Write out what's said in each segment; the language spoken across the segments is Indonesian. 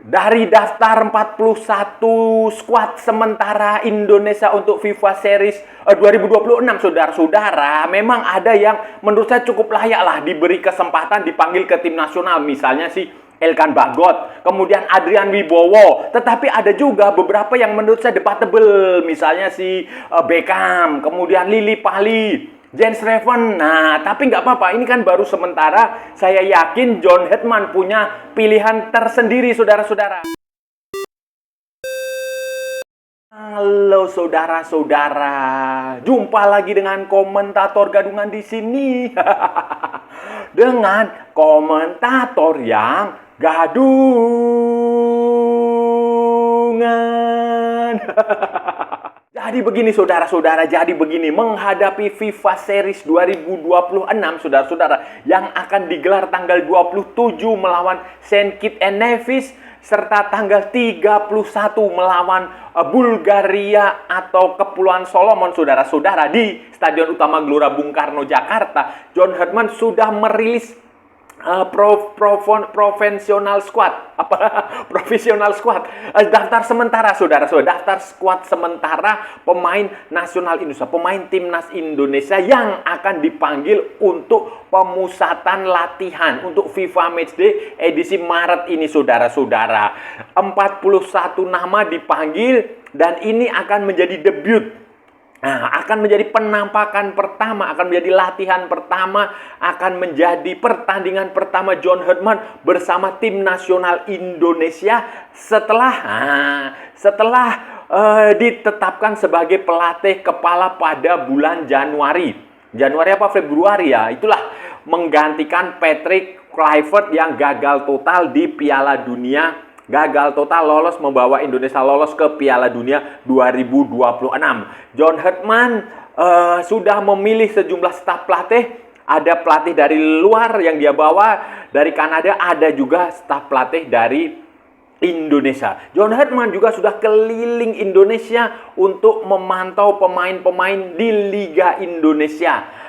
Dari daftar 41 skuad sementara Indonesia untuk FIFA Series 2026, saudara-saudara, memang ada yang menurut saya cukup layak lah diberi kesempatan dipanggil ke tim nasional. Misalnya si Elkan Bagot, kemudian Adrian Wibowo. Tetapi ada juga beberapa yang menurut saya debatable. Misalnya si Beckham, kemudian Lily Pali, Jens Reven. Nah, tapi nggak apa-apa. Ini kan baru sementara. Saya yakin John Hetman punya pilihan tersendiri, saudara-saudara. Halo saudara-saudara, jumpa lagi dengan komentator gadungan di sini. Dengan komentator yang gadungan. Jadi begini saudara-saudara, jadi begini, menghadapi FIFA Series 2026 saudara-saudara yang akan digelar tanggal 27 melawan Saint Kitts and Nevis serta tanggal 31 melawan Bulgaria atau Kepulauan Solomon saudara-saudara di Stadion Utama Gelora Bung Karno Jakarta. John Hetman sudah merilis profesional squad profesional squad daftar sementara saudara-saudara, daftar squad sementara pemain nasional Indonesia, pemain timnas Indonesia yang akan dipanggil untuk pemusatan latihan untuk FIFA Matchday edisi Maret ini saudara-saudara. 41 nama dipanggil dan ini akan menjadi debut. Nah, akan menjadi penampakan pertama, akan menjadi latihan pertama, akan menjadi pertandingan pertama John Hetman bersama tim nasional Indonesia setelah ditetapkan sebagai pelatih kepala pada bulan Januari. Januari apa Februari ya? Itulah menggantikan Patrick Kluivert yang gagal total di Piala Dunia. Gagal total lolos, membawa Indonesia lolos ke Piala Dunia 2026. John Hetman sudah memilih sejumlah staf pelatih. Ada pelatih dari luar yang dia bawa dari Kanada, ada juga staf pelatih dari Indonesia. John Hetman juga sudah keliling Indonesia untuk memantau pemain-pemain di Liga Indonesia.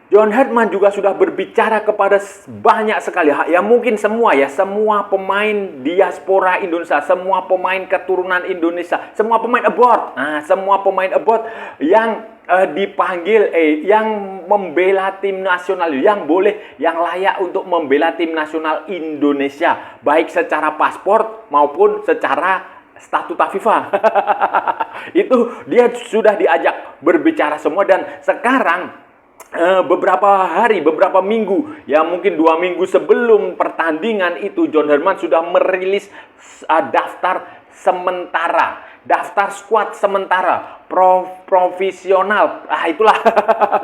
John Hetman juga sudah berbicara kepada banyak sekali, ya mungkin semua pemain diaspora Indonesia, semua pemain keturunan Indonesia, semua pemain abroad. Nah, semua pemain abroad yang dipanggil, yang membela tim nasional, yang boleh, yang layak untuk membela tim nasional Indonesia, baik secara paspor maupun secara statuta FIFA. Itu dia sudah diajak berbicara semua dan sekarang beberapa minggu, ya mungkin 2 minggu sebelum pertandingan itu, John Hetman sudah merilis daftar sementara, daftar skuad sementara profesional. Itulah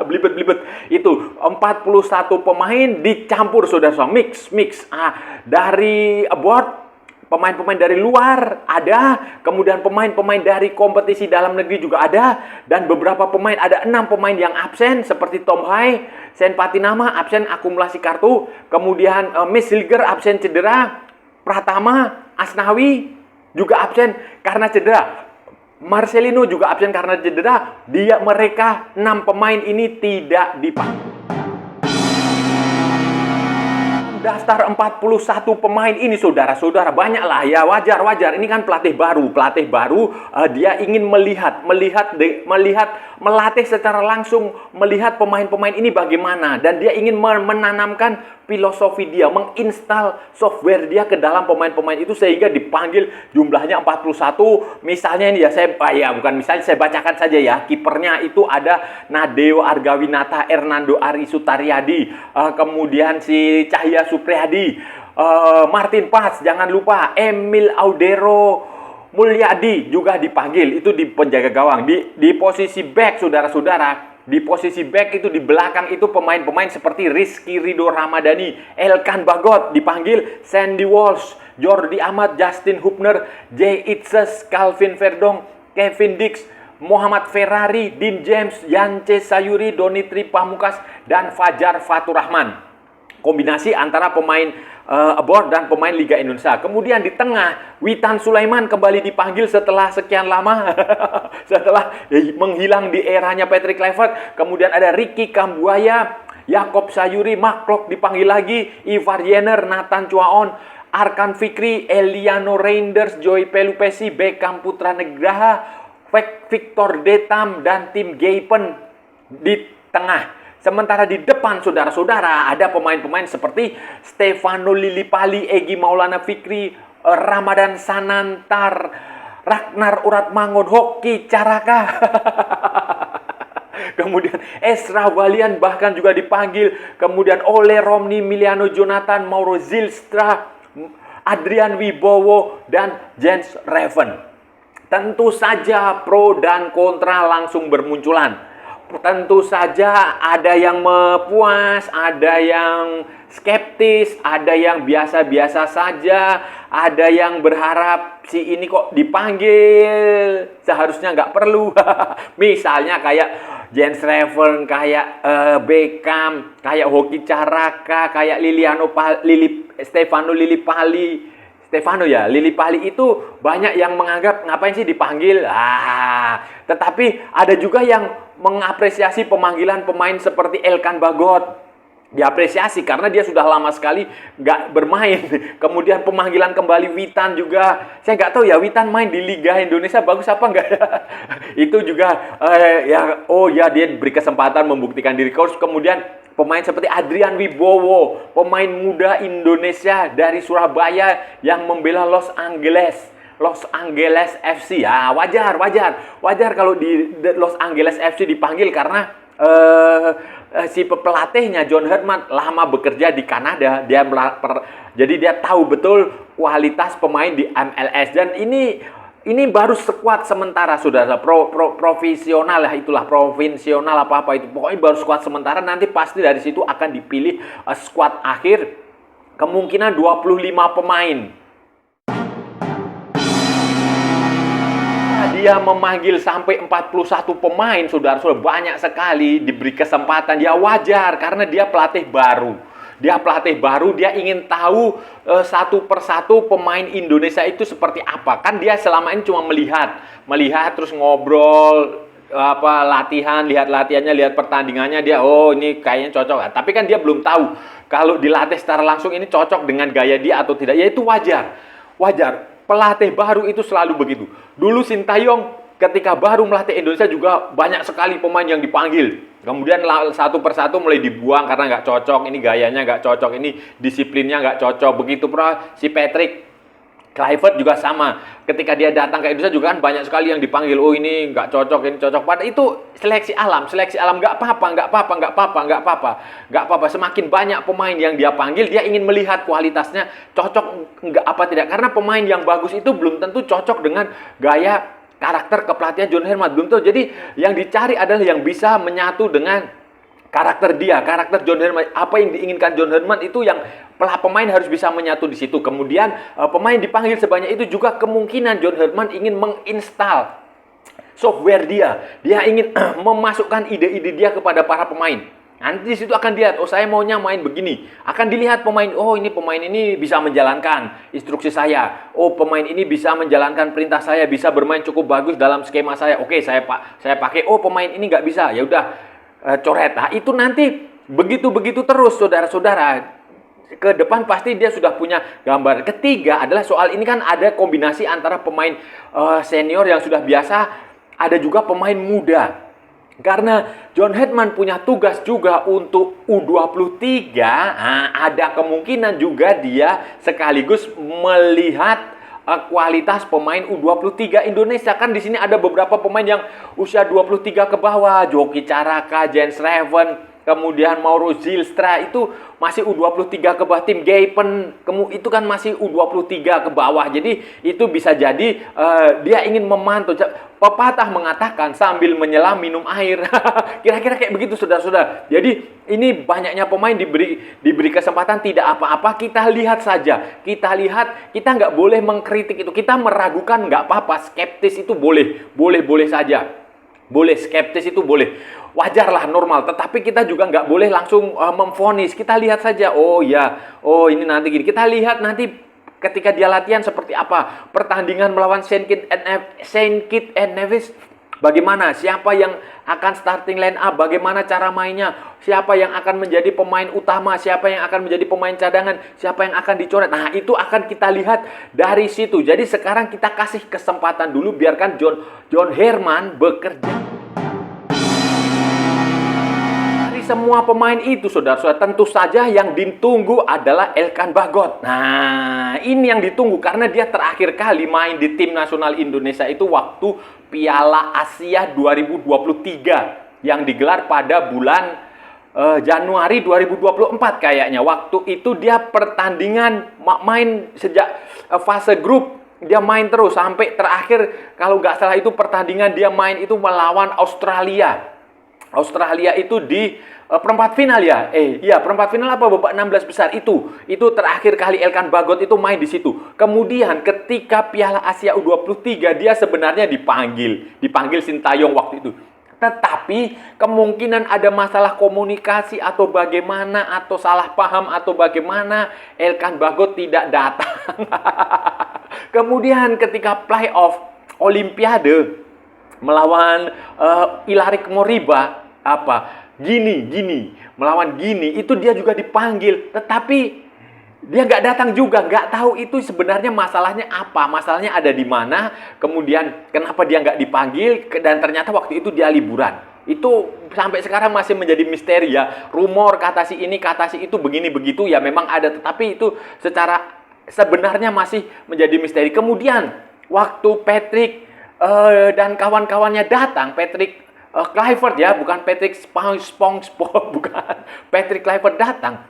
belibet itu 41 pemain dicampur saudara-saudara, mix dari abroad. Pemain-pemain dari luar ada, kemudian pemain-pemain dari kompetisi dalam negeri juga ada, dan beberapa pemain, ada 6 pemain yang absen seperti Tom Hai, Sen Patinama absen akumulasi kartu, kemudian Miss Hilger absen cedera, Pratama Asnawi juga absen karena cedera, Marcelino juga absen karena cedera. Mereka 6 pemain ini tidak dipanggil. Daftar 41 pemain ini saudara-saudara, banyak lah ya, wajar. Ini kan pelatih baru, dia ingin melatih secara langsung, melihat pemain-pemain ini bagaimana, dan dia ingin menanamkan filosofi dia, menginstal software dia ke dalam pemain-pemain itu sehingga dipanggil jumlahnya 41. Misalnya ini ya, saya bacakan saja ya. Kipernya itu ada Nadeo Argawinata, Hernando Ari Sutariadi, kemudian si Cahya Supriyadi, Martin Pas, jangan lupa Emil Audero Mulyadi juga dipanggil, itu di penjaga gawang. Di posisi back saudara-saudara, di posisi back itu di belakang itu pemain-pemain seperti Rizky Ridho Ramadhani, Elkan Bagot dipanggil, Sandy Walsh, Jordi Amat, Justin Hubner, Jay Itzes, Calvin Verdong, Kevin Dix, Muhammad Ferrari, Dean James, Yance Sayuri, Donitri Pamukas, dan Fajar Faturrahman. Kombinasi antara pemain abroad dan pemain Liga Indonesia. Kemudian di tengah, Witan Sulaiman kembali dipanggil setelah sekian lama, setelah menghilang di eranya Patrick Kluivert. Kemudian ada Ricky Kambuaya, Yakob Sayuri, Mark Klok dipanggil lagi, Ivar Jenner, Nathan Chuaon, Arkan Fikri, Eliano Reinders, Joy Pelupesi, Beckham Putra Negraha, Victor Detam, dan Tim Gaypen di tengah. Sementara di depan, saudara-saudara, ada pemain-pemain seperti Stefano Lillipali, Egy Maulana Fikri, Ramadan Sanantar, Ragnar Uratmangun, Hoki Caraka. Kemudian Esra Walian bahkan juga dipanggil. Kemudian Ole Romni, Miliano Jonathan, Mauro Zylstra, Adrian Wibowo, dan Jens Reven. Tentu saja pro dan kontra langsung bermunculan. Tentu saja ada yang puas, ada yang skeptis, ada yang biasa-biasa saja, ada yang berharap si ini kok dipanggil, seharusnya nggak perlu. Misalnya kayak Jens Reven, kayak Beckham, kayak Hoki Caraka, kayak Stefano Lillipali itu banyak yang menganggap ngapain sih dipanggil. Tetapi ada juga yang mengapresiasi pemanggilan pemain seperti Elkan Bagot. Diapresiasi karena dia sudah lama sekali nggak bermain. Kemudian pemanggilan kembali Witan juga. Saya nggak tahu ya, Witan main di Liga Indonesia bagus apa nggak. Itu juga dia diberi kesempatan membuktikan diri. Kemudian pemain seperti Adrian Wibowo, pemain muda Indonesia dari Surabaya yang membela Los Angeles FC. Ya, wajar kalau di Los Angeles FC dipanggil karena si pelatihnya John Herdman lama bekerja di Kanada. Jadi dia tahu betul kualitas pemain di MLS, dan ini baru skuad sementara, saudara. Profesional lah, itulah provinsional apa itu. Pokoknya baru skuad sementara, nanti pasti dari situ akan dipilih skuad akhir. Kemungkinan 25 pemain. Dia memanggil sampai 41 pemain, saudara. Banyak sekali diberi kesempatan. Ya wajar, karena dia pelatih baru. Dia ingin tahu satu persatu pemain Indonesia itu seperti apa. Kan dia selama ini cuma melihat terus ngobrol, latihan, lihat latihannya, lihat pertandingannya, dia ini kayaknya cocok. Tapi kan dia belum tahu kalau dilatih secara langsung ini cocok dengan gaya dia atau tidak. Ya itu wajar. Pelatih baru itu selalu begitu. Dulu Sintayong ketika baru melatih Indonesia juga banyak sekali pemain yang dipanggil. Kemudian satu persatu mulai dibuang karena nggak cocok. Ini gayanya nggak cocok, ini disiplinnya nggak cocok. Begitu pula si Patrick Kluivert juga sama. Ketika dia datang ke Indonesia juga kan banyak sekali yang dipanggil. Oh ini nggak cocok, ini cocok. Padahal itu seleksi alam nggak apa-apa. Semakin banyak pemain yang dia panggil, dia ingin melihat kualitasnya cocok nggak apa tidak. Karena pemain yang bagus itu belum tentu cocok dengan gaya karakter kepelatihan John Herdman, belum tentu. Jadi yang dicari adalah yang bisa menyatu dengan karakter John Herdman. Apa yang diinginkan John Herdman itu yang pemain harus bisa menyatu di situ. Kemudian pemain dipanggil sebanyak itu juga kemungkinan John Herdman ingin menginstal software dia. Dia ingin memasukkan ide-ide dia kepada para pemain. Nanti di situ akan dilihat, saya maunya main begini. Akan dilihat pemain, ini pemain ini bisa menjalankan instruksi saya. Pemain ini bisa menjalankan perintah saya, bisa bermain cukup bagus dalam skema saya. Oke, saya pakai. Pemain ini nggak bisa. Ya udah, coret. Nah, itu nanti begitu terus, saudara-saudara. Ke depan pasti dia sudah punya gambar. Ketiga adalah soal ini kan ada kombinasi antara pemain senior yang sudah biasa, ada juga pemain muda. Karena John Herdman punya tugas juga untuk U23, ada kemungkinan juga dia sekaligus melihat kualitas pemain U23 Indonesia. Kan di sini ada beberapa pemain yang usia 23 ke bawah, Hoki Caraka, Jens Reven, kemudian Mauro Zylstra itu masih U23 ke bawah. Tim Gaypen itu kan masih U23 ke bawah. Jadi itu bisa jadi dia ingin memantau. Pepatah mengatakan sambil menyelam minum air. Kira-kira kayak begitu, saudara-saudara. Jadi ini banyaknya pemain diberi kesempatan tidak apa-apa. Kita lihat saja. Kita nggak boleh mengkritik itu. Kita meragukan nggak apa-apa. Skeptis itu boleh saja. Skeptis itu boleh. Wajarlah, normal. Tetapi kita juga nggak boleh langsung memvonis. Kita lihat saja. Ini nanti gini. Kita lihat nanti ketika dia latihan seperti apa. Pertandingan melawan Saint Kitts and Nevis Bagaimana? Siapa yang akan starting line up? Bagaimana cara mainnya? Siapa yang akan menjadi pemain utama? Siapa yang akan menjadi pemain cadangan? Siapa yang akan dicoret? Nah, itu akan kita lihat dari situ. Jadi sekarang kita kasih kesempatan dulu, biarkan John Herman bekerja. Semua pemain itu, saudara-saudara, tentu saja yang ditunggu adalah Elkan Bagot. Nah, ini yang ditunggu karena dia terakhir kali main di tim nasional Indonesia itu waktu Piala Asia 2023 yang digelar pada bulan Januari 2024 kayaknya. Waktu itu dia pertandingan main sejak fase grup. Dia main terus sampai terakhir, kalau nggak salah itu pertandingan dia main itu melawan Australia. Australia itu di perempat final ya. Perempat final apa babak 16 besar itu. Itu terakhir kali Elkan Bagot itu main di situ. Kemudian ketika Piala Asia U23 dia sebenarnya dipanggil Sintayong waktu itu. Tetapi kemungkinan ada masalah komunikasi atau bagaimana, atau salah paham atau bagaimana, Elkan Bagot tidak datang. Kemudian ketika playoff Olimpiade melawan Ilarik Moriba, melawan Gini, itu dia juga dipanggil, tetapi dia nggak datang juga, nggak tahu itu sebenarnya masalahnya apa, masalahnya ada di mana, kemudian kenapa dia nggak dipanggil, dan ternyata waktu itu dia liburan. Itu sampai sekarang masih menjadi misteri ya, rumor kata si ini, kata si itu, begini begitu ya, memang ada, tetapi itu secara sebenarnya masih menjadi misteri. Kemudian waktu Patrick dan kawan-kawannya datang, Patrick Kluivert ya, bukan Patrick SpongeBob, bukan. Patrick Kluivert datang,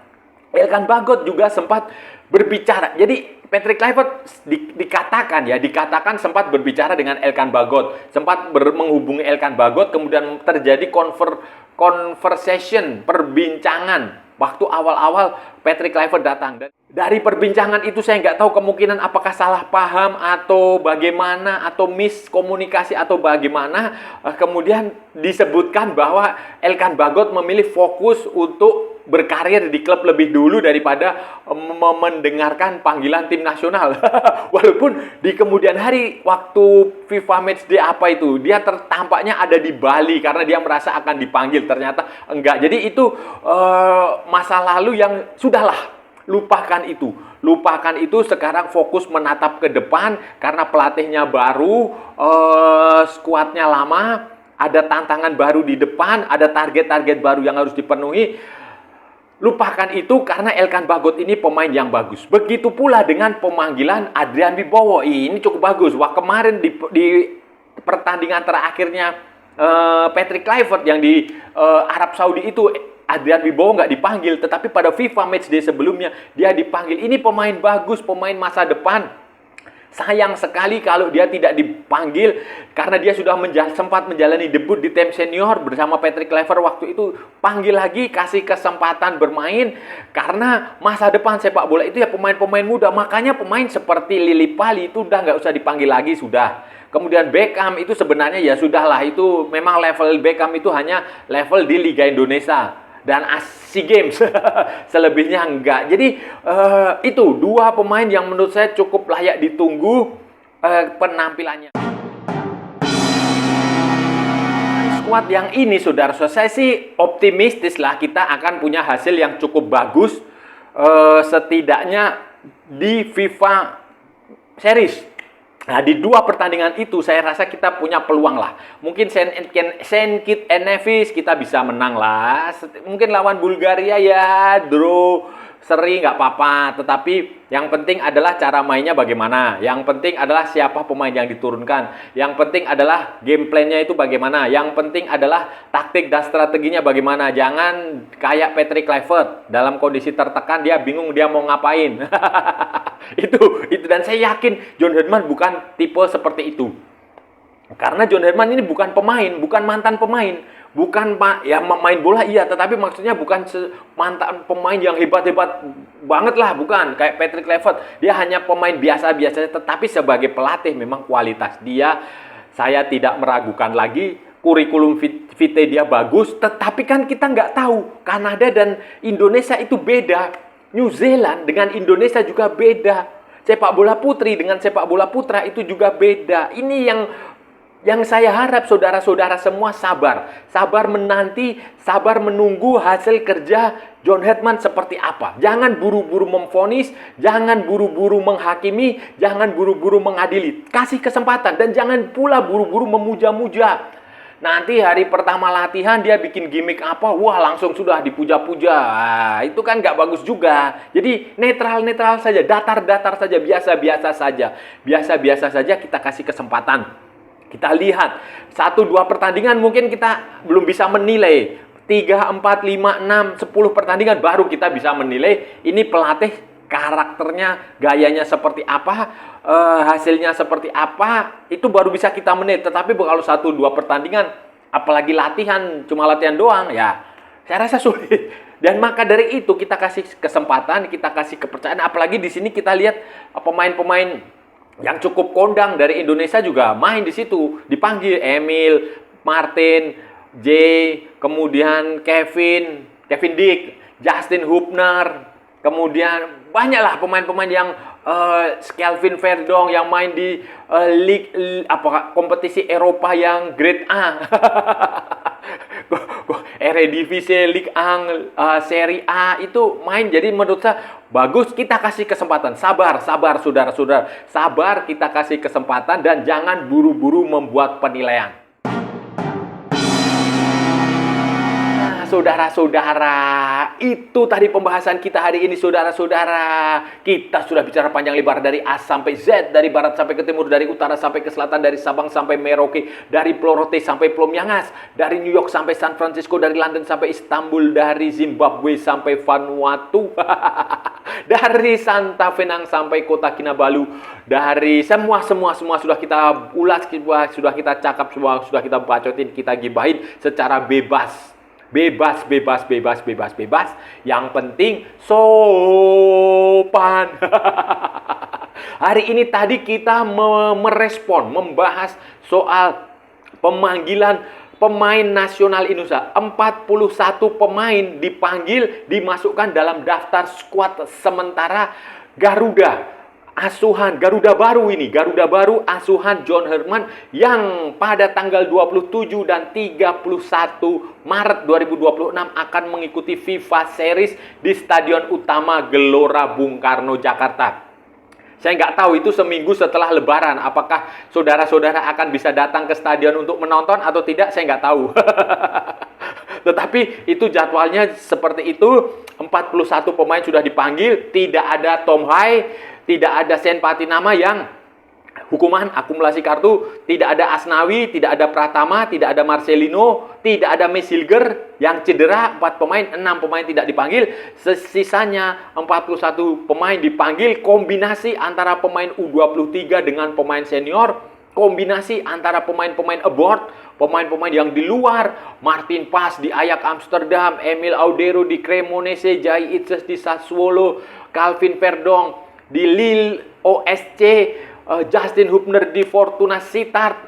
Elkan Bagot juga sempat berbicara. Jadi Patrick Kluivert dikatakan sempat berbicara dengan Elkan Bagot, sempat menghubungi Elkan Bagot, kemudian terjadi conversation, perbincangan waktu awal-awal Patrick Kluivert datang. Dan dari perbincangan itu saya nggak tahu kemungkinan apakah salah paham atau bagaimana, atau miskomunikasi atau bagaimana. Kemudian disebutkan bahwa Elkan Bagot memilih fokus untuk berkarir di klub lebih dulu daripada mendengarkan panggilan tim nasional. Walaupun di kemudian hari waktu FIFA Matchday apa itu, dia tampaknya ada di Bali karena dia merasa akan dipanggil, ternyata enggak. Jadi itu masa lalu yang sudahlah. Lupakan itu, sekarang fokus menatap ke depan karena pelatihnya baru, skuadnya lama, ada tantangan baru di depan, ada target-target baru yang harus dipenuhi. Lupakan itu karena Elkan Bagot ini pemain yang bagus. Begitu pula dengan pemanggilan Adrian Wibowo, ini cukup bagus. Wah, kemarin di pertandingan terakhirnya Patrick Kluivert yang di Arab Saudi itu, Adrian Wibowo nggak dipanggil, tetapi pada FIFA Matchday sebelumnya dia dipanggil. Ini pemain bagus, pemain masa depan. Sayang sekali kalau dia tidak dipanggil karena dia sudah sempat menjalani debut di tim senior bersama Patrick Kluivert waktu itu. Panggil lagi, kasih kesempatan bermain, karena masa depan sepak bola itu ya pemain-pemain muda. Makanya pemain seperti Lily Pali itu udah nggak usah dipanggil lagi, sudah. Kemudian Beckham itu sebenarnya ya sudahlah, itu memang level Beckham itu hanya level di Liga Indonesia dan SEA Games. Selebihnya enggak. Jadi itu dua pemain yang menurut saya cukup layak ditunggu penampilannya. Skuad yang ini, saudara-saudara, saya sih optimistis lah kita akan punya hasil yang cukup bagus, setidaknya di FIFA Series. Nah, di dua pertandingan itu saya rasa kita punya peluang lah. Mungkin Saint Kitts and Nevis kita bisa menang lah. Mungkin lawan Bulgaria ya draw, seri nggak apa-apa. Tetapi yang penting adalah cara mainnya bagaimana. Yang penting adalah siapa pemain yang diturunkan. Yang penting adalah game plan-nya itu bagaimana. Yang penting adalah taktik dan strateginya bagaimana. Jangan kayak Patrick Kluivert dalam kondisi tertekan dia bingung dia mau ngapain. itu dan saya yakin John Herman bukan tipe seperti itu. Karena John Herman ini bukan pemain, bukan mantan pemain, bukan ya main bola iya, tetapi maksudnya bukan mantan pemain yang hebat-hebat banget lah, bukan kayak Patrick Kluivert. Dia hanya pemain biasa-biasa, tetapi sebagai pelatih memang kualitas dia saya tidak meragukan lagi. Kurikulum vitae dia bagus, tetapi kan kita nggak tahu Kanada dan Indonesia itu beda. New Zealand dengan Indonesia juga beda. Sepak bola putri dengan sepak bola putra itu juga beda. Ini yang Yang saya harap saudara-saudara semua sabar. Sabar menanti, sabar menunggu hasil kerja John Herdman seperti apa. Jangan buru-buru memvonis, jangan buru-buru menghakimi, jangan buru-buru mengadili. Kasih kesempatan dan jangan pula buru-buru memuja-muja. Nanti hari pertama latihan dia bikin gimmick apa, wah langsung sudah dipuja-puja. Itu kan nggak bagus juga. Jadi netral-netral saja, datar-datar saja, biasa-biasa saja. Biasa-biasa saja kita kasih kesempatan. Kita lihat, 1-2 pertandingan mungkin kita belum bisa menilai. 3, 4, 5, 6, 10 pertandingan baru kita bisa menilai ini pelatih karakternya, gayanya seperti apa, hasilnya seperti apa, itu baru bisa kita menilai. Tetapi kalau 1-2 pertandingan, apalagi latihan, cuma latihan doang, ya saya rasa sulit. Dan maka dari itu kita kasih kesempatan, kita kasih kepercayaan. Apalagi di sini kita lihat pemain-pemain yang cukup kondang dari Indonesia juga main di situ, dipanggil Emil, Martin, Jay, kemudian Kevin Dick, Justin Hubner, kemudian banyaklah pemain-pemain yang Kelvin Verdong yang main di kompetisi Eropa yang Grade A. Eredivisie, Ligue 1, Serie A itu main. Jadi menurut saya bagus, kita kasih kesempatan. Sabar saudara-saudara. Sabar, kita kasih kesempatan dan jangan buru-buru membuat penilaian. Saudara-saudara, itu tadi pembahasan kita hari ini, saudara-saudara. Kita sudah bicara panjang lebar dari A sampai Z, dari barat sampai ke timur, dari utara sampai ke selatan, dari Sabang sampai Merauke, dari Pulau Rote sampai Pulau Miangas, dari New York sampai San Francisco, dari London sampai Istanbul, dari Zimbabwe sampai Vanuatu, dari Santa Fenang sampai kota Kinabalu, dari semua sudah kita ulas, sudah kita cakap, sudah kita bacotin, kita gibahin secara bebas. Bebas. Yang penting sopan. Hari ini tadi kita membahas soal pemanggilan pemain nasional Indonesia. 41 pemain dipanggil, dimasukkan dalam daftar skuad sementara Garuda. Garuda baru asuhan John Herdman yang pada tanggal 27 dan 31 Maret 2026 akan mengikuti FIFA Series di Stadion Utama Gelora Bung Karno, Jakarta. Saya nggak tahu itu seminggu setelah Lebaran. Apakah saudara-saudara akan bisa datang ke stadion untuk menonton atau tidak, saya nggak tahu. Tetapi itu jadwalnya seperti itu. 41 pemain sudah dipanggil. Tidak ada Tom Hai, tidak ada Sen Patinama yang hukuman akumulasi kartu, tidak ada Asnawi, tidak ada Pratama, tidak ada Marcelino, tidak ada Mesilger yang cedera. 4 pemain, 6 pemain tidak dipanggil. Sisanya 41 pemain dipanggil. Kombinasi antara pemain U23 dengan pemain senior, kombinasi antara pemain-pemain abroad, pemain-pemain yang di luar. Martin Pas di Ajax Amsterdam, Emil Audero di Cremonese, Jai Itzes di Sassuolo, Calvin Verdong di Lille OSC, Justin Hubner di Fortuna Sittard,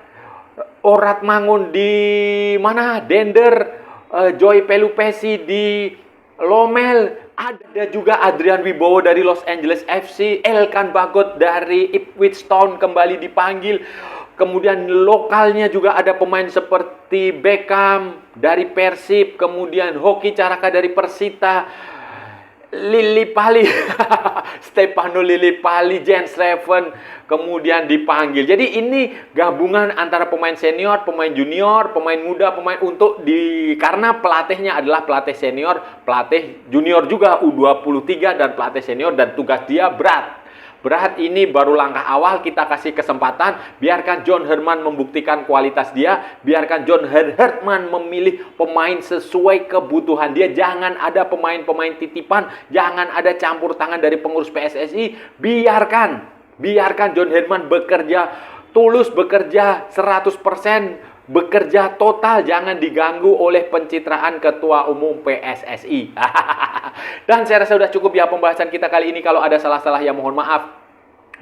Orat Mangun di mana? Dender, Joy Pelupesi di Lommel. Ada juga Adrian Wibowo dari Los Angeles FC, Elkan Bagot dari Ipswich Town kembali dipanggil. Kemudian lokalnya juga ada pemain seperti Beckham dari Persib, kemudian Hoki Caraka dari Persita, Lillipali, Stefano Lillipali, Jens Reven kemudian dipanggil. Jadi ini gabungan antara pemain senior, pemain junior, pemain muda, karena pelatihnya adalah pelatih senior, pelatih junior juga U23 dan pelatih senior, dan tugas dia berat. Ini baru langkah awal, kita kasih kesempatan, biarkan John Herdman membuktikan kualitas dia, biarkan John Herdman memilih pemain sesuai kebutuhan dia. Jangan ada pemain-pemain titipan, jangan ada campur tangan dari pengurus PSSI. Biarkan John Herdman bekerja tulus, bekerja 100%, bekerja total, jangan diganggu oleh pencitraan Ketua Umum PSSI. Dan saya rasa sudah cukup ya pembahasan kita kali ini. Kalau ada salah-salah ya mohon maaf.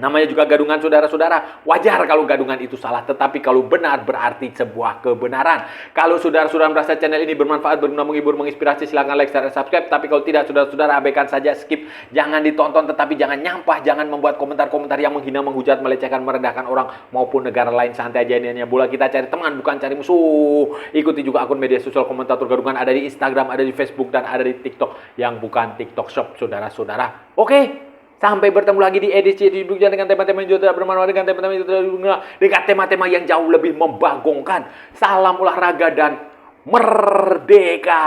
Namanya juga gadungan saudara-saudara. Wajar kalau gadungan itu salah, tetapi kalau benar berarti sebuah kebenaran. Kalau saudara-saudara merasa channel ini bermanfaat, berguna, menghibur, menginspirasi, silakan like, share, dan subscribe. Tapi kalau tidak, saudara-saudara abaikan saja, skip. Jangan ditonton, tetapi jangan nyampah, jangan membuat komentar-komentar yang menghina, menghujat, melecehkan, merendahkan orang maupun negara lain. Santai aja, ini hanya bola, kita cari teman, bukan cari musuh. Ikuti juga akun media sosial komentator gadungan, ada di Instagram, ada di Facebook, dan ada di TikTok yang bukan TikTok Shop, saudara-saudara. Oke? Sampai bertemu lagi di edisi YouTube dengan tema-tema yang juga bermanfaat, dengan tema-tema yang jauh lebih membagongkan. Salam olahraga dan merdeka.